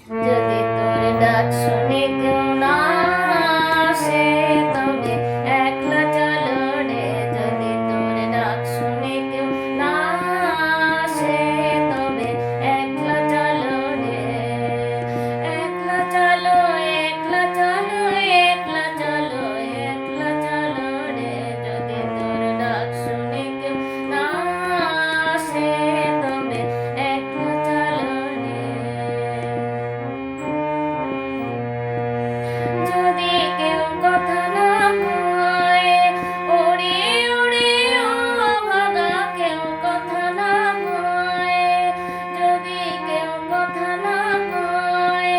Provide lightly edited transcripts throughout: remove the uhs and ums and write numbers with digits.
যদি তোর ডাক শুনে কেউ না আসে তবে একলা চলো রে। যদি তোর ডাক শুনে কেউ না আসে তবে একলা চলো রে। একলা চলো, একলা চলো, একলা চলো, একলা চলো রে। যদি তোর ডাক শুনে কেউ না আসে তবে একলা চলো রে। যদি কেউ কথা না কয়, ওরে ওরে অভাগা, কেউ কথা না কয়। যদি কেউ কথা না কয়,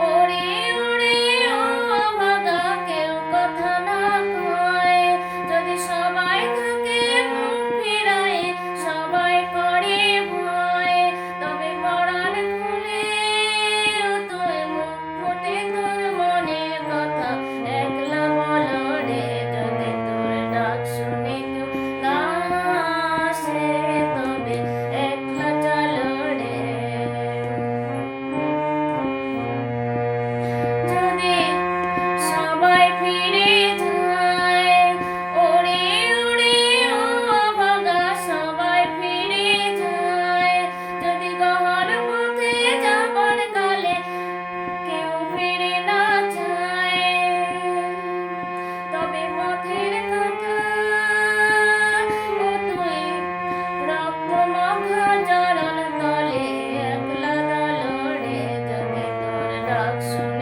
ওরে ওরে অভাগা, কেউ কথা না কয়। যদি সবাই থাকে মুখ ফিরায়, সবাই করে ভয়, তবে পরাণ খুলে তুই মুখ ফুটে তোর মনের কথা একলা বলো রে। যদি তোর ডাক শুনে কেউ না আসে তবে একলা চলো রে। যদি সবাই ফিরে যায়, ওরে ওরে অভাগা, সবাই ফিরে যায়। যদি গহন পথে যাবার কালে কেউ ফিরে না যায়, তবে পথের কাঁটা ও তুই রক্ত মাখা চরণ তলে একলা দলো রে। যদি তোর ডাক শুনে